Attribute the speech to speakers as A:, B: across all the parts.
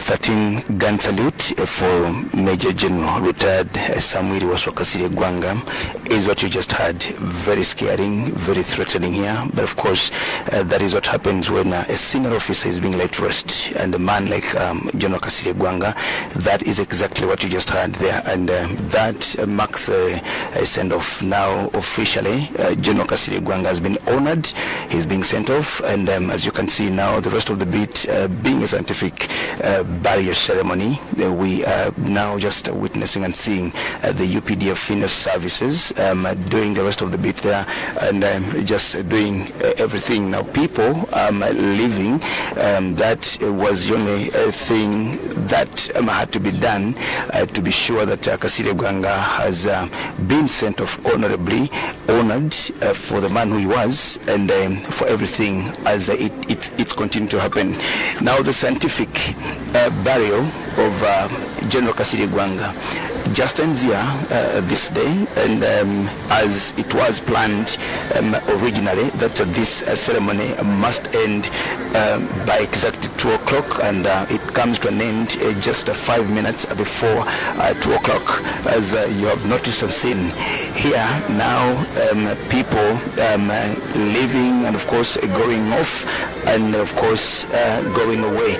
A: 13 gun salute for Major General retired Samuel Kasirye Ggwanga is what you just heard. Very scaring, very threatening here. But of course, that is what happens when a senior officer is being laid to rest. And a man like General Kasirye Ggwanga, that is exactly what you just heard there. And that marks a send-off. Now, officially, General Kasirye Ggwanga has been honored. He's being sent off. And as you can see now, the rest of the beat being a scientific barrier ceremony, we are now just witnessing and seeing the UPDF Finance Services doing the rest of the bit there and just doing everything. Now people leaving, that was the only thing that had to be done to be sure that Kasirye Ggwanga has been sent off honorably, honored for the man who he was, and for everything as it's continued to happen. Now the scientific burial of General Kasirye Ggwanga just ends here this day, and as it was planned originally that this ceremony must end by exactly 2 o'clock, and it comes to an end just 5 minutes before 2 o'clock, as you have noticed and seen here. Now people leaving and of course going off and of course going away.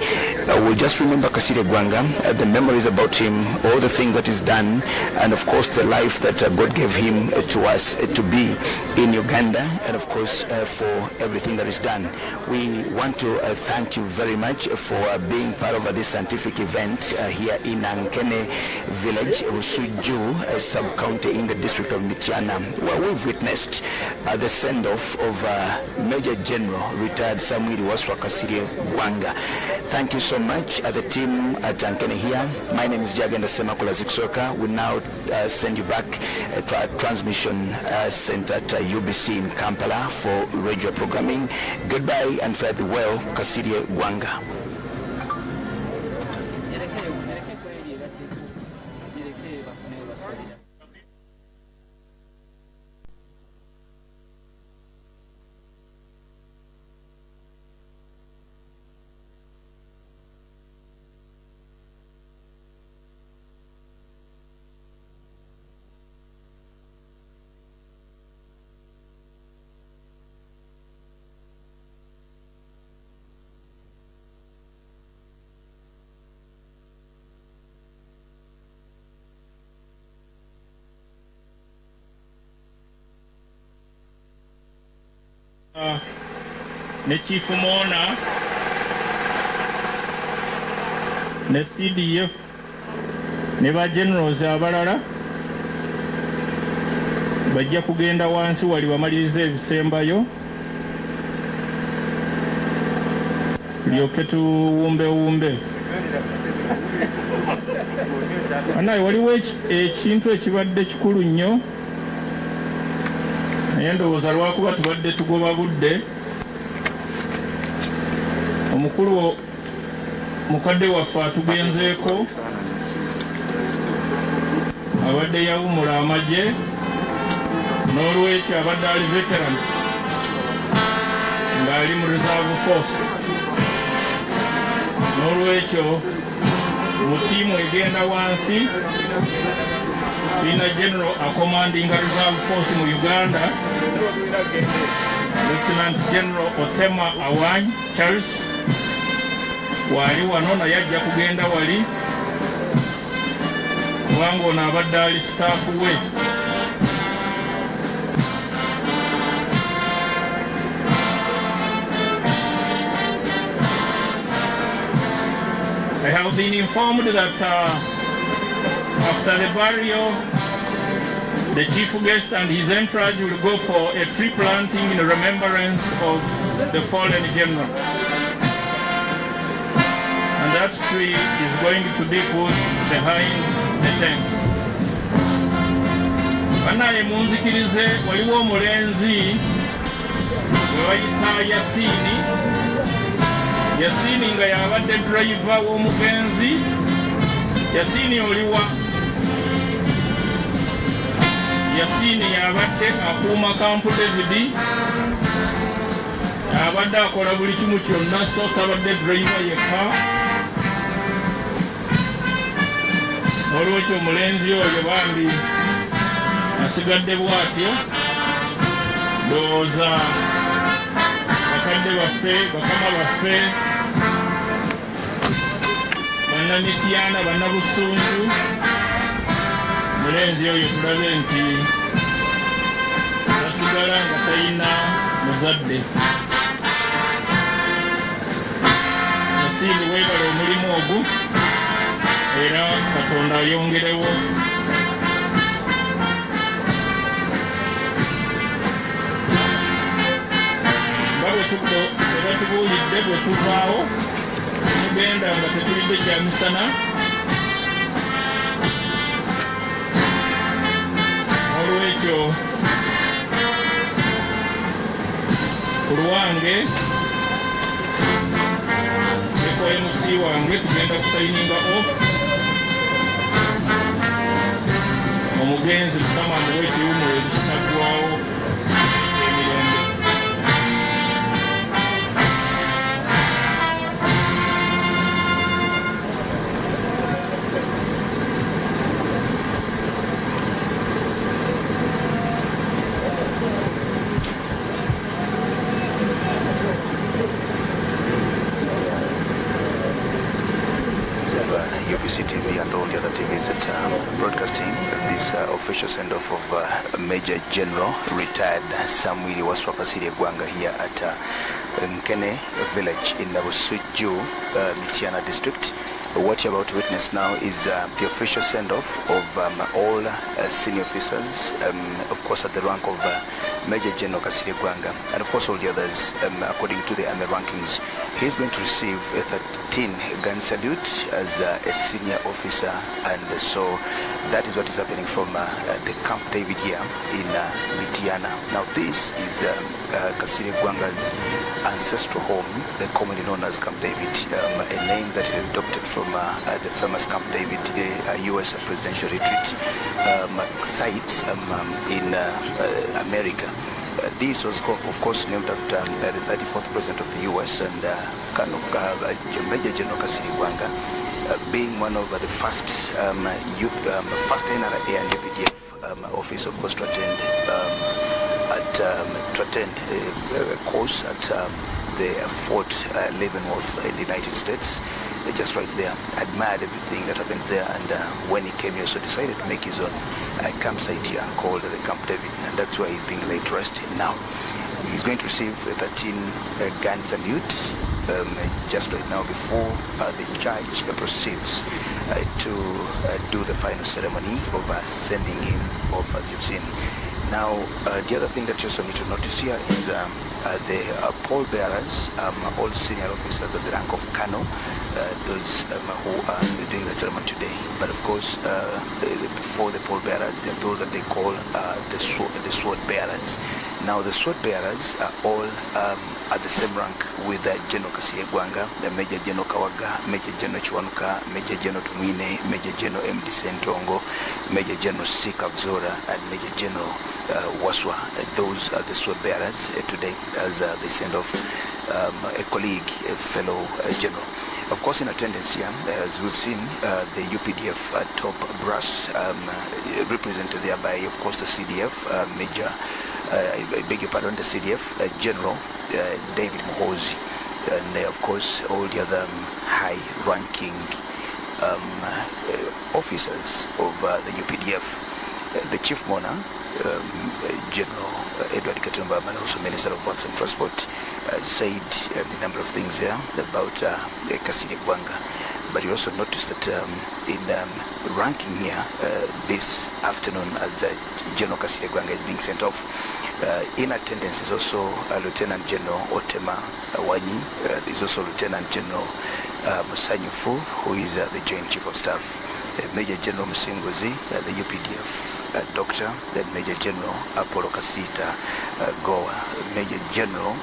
A: We'll just remember Kasirye Ggwanga, the memories about him, all the things that he's done, and of course the life that God gave him to us to be in Uganda, and of course for everything that is done. We want to thank you very much for being part of this scientific event here in Ankene village, Rusuju sub-county in the district of Mityana, where we've witnessed the send-off of Major General retired Samuel Kasirye Ggwanga. Thank you so much, the team at Ankene here. My name is Jagenda Semakula Ziksoka. We now send you back to our transmission center at UBC in Kampala for radio programming. Goodbye and fare thee well, Kasirye Ggwanga.
B: Ne Chief Mona ne CDF ne ba generals abalala bajja kugenda wansi wali bamaliriza ebisembayo tulyoke tuwumbe anaye waliwo ekintu ekibadde kikulu nnyo naye ndowooza lwakuba tubadde tugoba budde. Omukulu mukadde waffe atugenzeeko abadde yawumula amagye, n'olwekyo abadde ali veteran ng'ali mu reserve force, n'olwekyo mu tiimu egenda wansi Bina General commanding reserve force mu Uganda, Lieutenant General Otema Awany Charles wali wano naye ajja kugenda wali kubanga ono abadde ali staff we. I have been informed that after the burial, the chief guest and his entourage will go for a tree planting in remembrance of the fallen general. And that tree is going to be put behind the tents. Banaye munzikirize waliwo omulenzi we bayita Yasini nga yabadde driver w'omugenzi. Yasini oliwa Yasini yabadde akuuma Camp David, abadde akola buli kimu kyonna, so tabadde driver yekka. Olwekyo omulenzi oyo bambi asigadde bw'atyo ndowooza bakadde baffe bakama baffe bannamityana bannabusunju mulenzi oyo tulabe nti asigala nga talina muzadde. Nasindi weebala omulimu ogwo era Katonda ayongerewo nga bwe tubuulidde bwe tuvaawo tugenda nga tetulidde kya misana. Olwekyo ku lwange eko MC wange tugenda kusayininga off omugenzi Mukama amuwe ekiwummulo ekisinaggwawo emirembe.
A: UBC TV and all the other TVs that are broadcasting this official send-off of Major General retired Samuel Waswa Kasirye Ggwanga here at Nkene village in Busuju, Mityana district. What you're about to witness now is the official send-off of all senior officers, of course at the rank of Major General Kasirye Ggwanga, and of course all the others according to the army rankings. He's going to receive a 13 gun salute as a senior officer, and so that is what is happening from the Camp David here in Mityana. Now this is Kasirye Ggwanga's ancestral home, commonly known as Camp David, a name that he adopted from the famous Camp David, a US presidential retreat site in America. This was, of course, named after the 34th president of the US and Major General Kasirye Ggwanga, being one of the first first NRA and UPDF office, of course, to attend a course at the Fort Leavenworth in the United States. Just right there, admired everything that happens there, and when he came here, so decided to make his own campsite here called the Camp David, and that's where he's being laid to rest now. He's going to receive a 13 gun salute just right now before the judge proceeds to do the final ceremony of sending him off, as you've seen. Now, the other thing that you also need to notice here is the pallbearers, all senior officers at the rank of Colonel, those who are doing the ceremony today. But of course, before the pallbearers, there are those that they call the sword bearers. Now, the sword bearers are all at the same rank with General Kasirye Ggwanga, the Major General Kawaga, Major General Chwanuka, Major General Tumwine, Major General MD Sentongo, Major General Sika Zora, and Major General Waswa. Those are the sword bearers today as they send off a colleague, a fellow general. Of course, in attendance here, as we've seen, the UPDF top brass represented there by, of course, the CDF Major, I beg your pardon, the CDF General David Muhozi, and of course all the other high-ranking officers of the UPDF. The Chief Mona, General Edward Katumba, and also Minister of Works and Transport, said a number of things there about Kasirye Ggwanga. But you also noticed that in ranking here this afternoon as General Kasirye Ggwanga is being sent off, in attendance is also Lieutenant General Otema Wanyi. There's also Lieutenant General Musanyufu, who is the Joint Chief of Staff. Major General Musingozi, the UPDF Doctor, then Major General Apollo Kasita Goa, Major General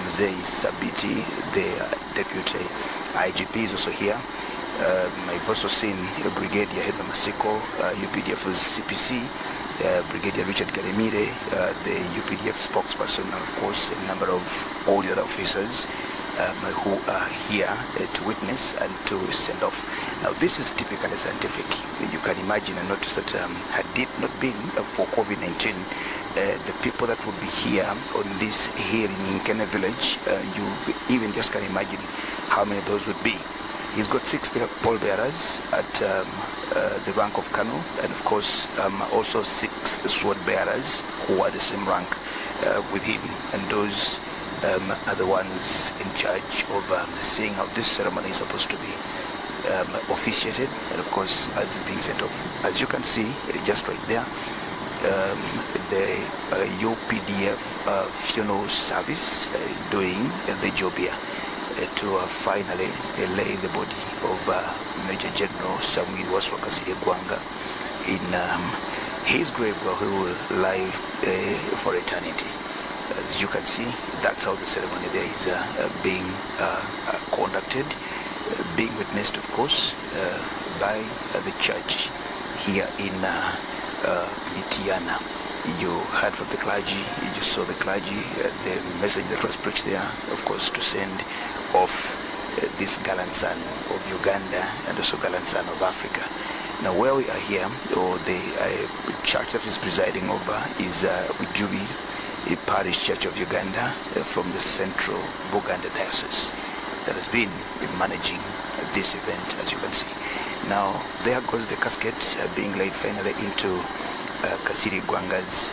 A: Mzee Sabiti, the Deputy IGP is also here. I've also seen Brigadier Hedman Masiko, UPDF's CPC, Brigadier Richard Karemire, the UPDF spokesperson, and of course a number of all the other officers who are here to witness and to send off Now, this is typically scientific. You can imagine and notice that had it not been for COVID-19, the people that would be here on this hill in Nkene village, you even just can imagine how many those would be. He's got 6 pallbearers at the rank of Colonel, and of course also 6 sword bearers who are the same rank with him, and those are the ones in charge of seeing how this ceremony is supposed to be officiated, and of course as it's being sent off. As you can see just right there, the UPDF funeral service doing the job here to finally lay the body of Major General Samuel Kasirye Ggwanga in his grave where he will lie for eternity. As you can see, that's how the ceremony there is being conducted, being witnessed, of course, by the church here in Mityana. You heard from the clergy, you just saw the clergy, the message that was preached there, of course, to send off this gallant son of Uganda and also gallant son of Africa. Now, where we are here, or the church that is presiding over is Ggwanga, a parish church of Uganda from the central Buganda diocese that has been managing this event, as you can see. Now, there goes the casket being laid finally into Kasirye Ggwanga's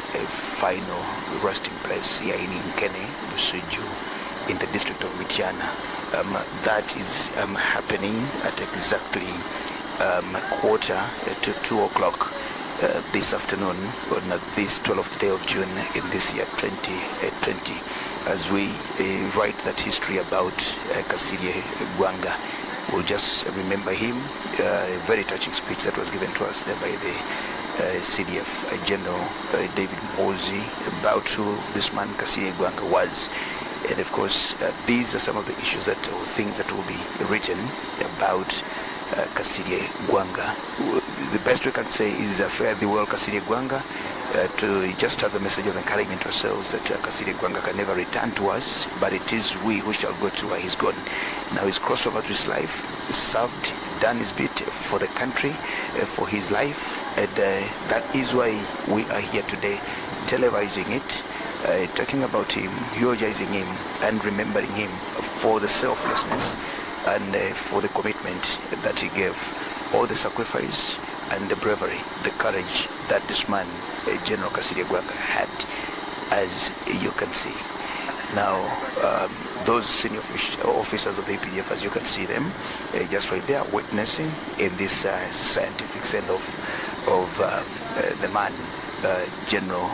A: final resting place here in Nkene, Busuju, in the district of Mityana. That is happening at exactly 1:45 this afternoon on this 12th day of June in this year 2020, as we write that history about Kasirye Ggwanga. We'll just remember him, a very touching speech that was given to us there by the CDF General David Mozi about who this man Kasirye Ggwanga was. And of course, these are some of the issues or things that will be written about Kasirye Ggwanga. The best we can say is fare thee well, Kasirye Ggwanga, to just have a message of encouragement to ourselves that Kasirye Ggwanga can never return to us, but it is we who shall go to where he's gone. Now he's crossed over to his life, served, done his bit for the country, for his life, and that is why we are here today, televising it, talking about him, eulogizing him, and remembering him for the selflessness and for the commitment that he gave, all the sacrifice and the bravery, the courage that this man, General Kasirye Ggwanga, had, as you can see. Now, those senior officers of the APDF, as you can see them, just right there, witnessing in this scientific send-off of the man, General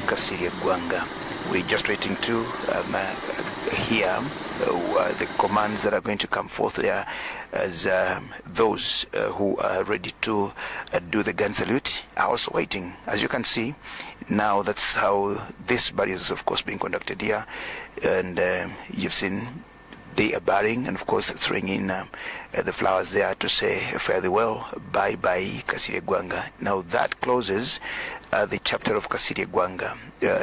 A: Kasirye Ggwanga. We're just waiting to hear the commands that are going to come forth there as those who are ready to do the gun salute are also waiting. As you can see, now that's how this burial is, of course, being conducted here. And you've seen they are burying and, of course, throwing in the flowers there to say fare thee well, bye-bye, Kasirye Ggwanga. Now that closes the chapter of Kasirye Ggwanga.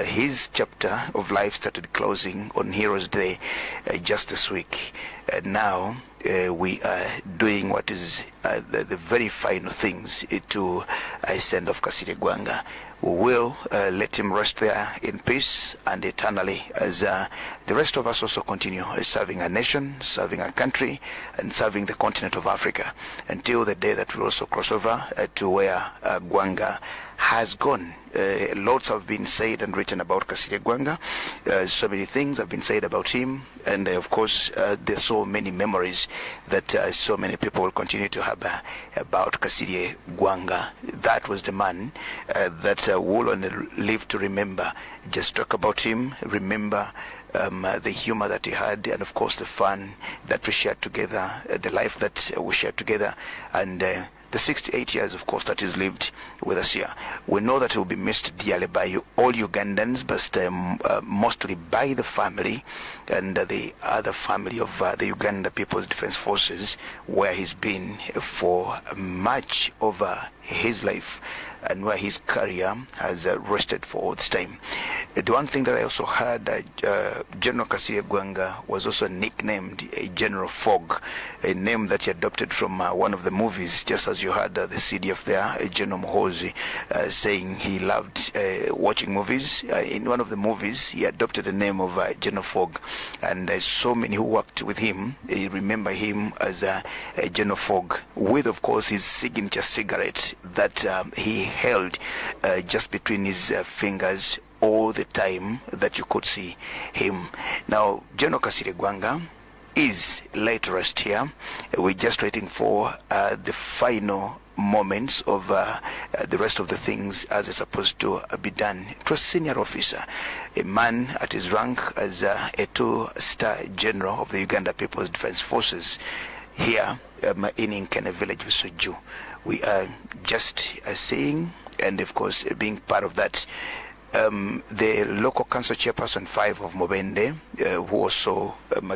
A: His chapter of life started closing on Heroes Day just this week. Now we are doing what is the very final things to send off Kasirye Ggwanga. We will let him rest there in peace and eternally, as the rest of us also continue serving our nation, serving our country, and serving the continent of Africa, until the day that we'll also cross over to where Ggwanga has gone. Lots have been said and written about Kasirye Ggwanga. So many things have been said about him, and of course there's so many memories that so many people will continue to have about Kasirye Ggwanga. That was the man that we'll only live to remember. Just talk about him, remember the humor that he had, and of course the fun that we shared together, the life that we shared together, and the 68 years, of course, that he's lived with us here. We know that he will be missed dearly by you, all Ugandans, but mostly by the family and the other family of the Uganda People's Defense Forces, where he's been for much of his life. and where his career has rested for all this time. The one thing that I also heard, General Kasirye Ggwanga was also nicknamed General Fog, a name that he adopted from one of the movies, just as you heard the CDF there, General Muhoozi, saying he loved watching movies. In one of the movies, he adopted the name of General Fog, and so many who worked with him remember him as General Fog, with, of course, his signature cigarette that he held just between his fingers all the time that you could see him. Now, General Kasirye Ggwanga is laid to rest here. We're just waiting for the final moments of the rest of the things as it's supposed to be done. It was senior officer, a man at his rank as a 2-star general of the Uganda People's Defense Forces here in Nkene village, Busoju. We are just seeing and, of course, being part of that. The local council chairperson 5 of Mobende, who also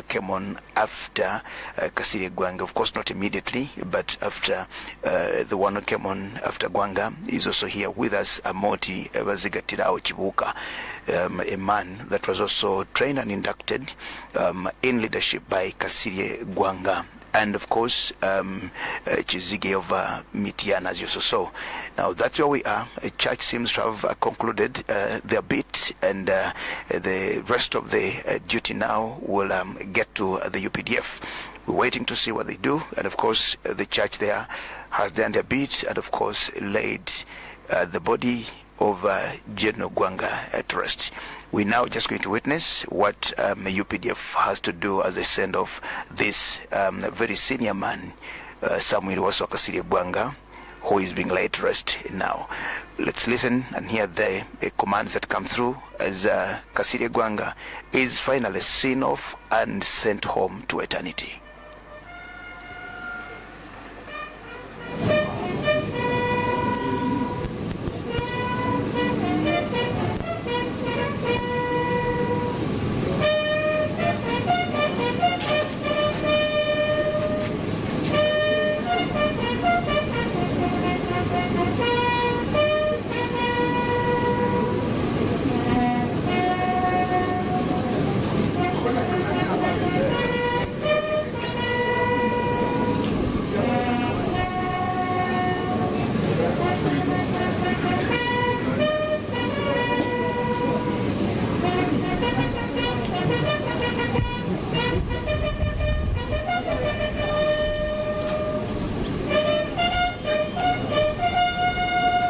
A: came on after Kasirye Ggwanga, of course not immediately, but after the one who came on after Ggwanga, is also here with us, Amoti Baziika Chibuka, a man that was also trained and inducted in leadership by Kasirye Ggwanga. And of course, Chizige of Mitiana, as you saw. Now that's where we are. A church seems to have concluded their bit, and the rest of the duty now will get to the UPDF. We're waiting to see what they do, and of course, the church there has done their bit, and of course, laid the body of General Ggwanga at rest. We're now just going to witness what UPDF has to do as they send off this very senior man, Samuel Kasirye Ggwanga, who is being laid to rest now. Let's listen and hear the commands that come through as Kasirye Ggwanga is finally seen off and sent home to eternity.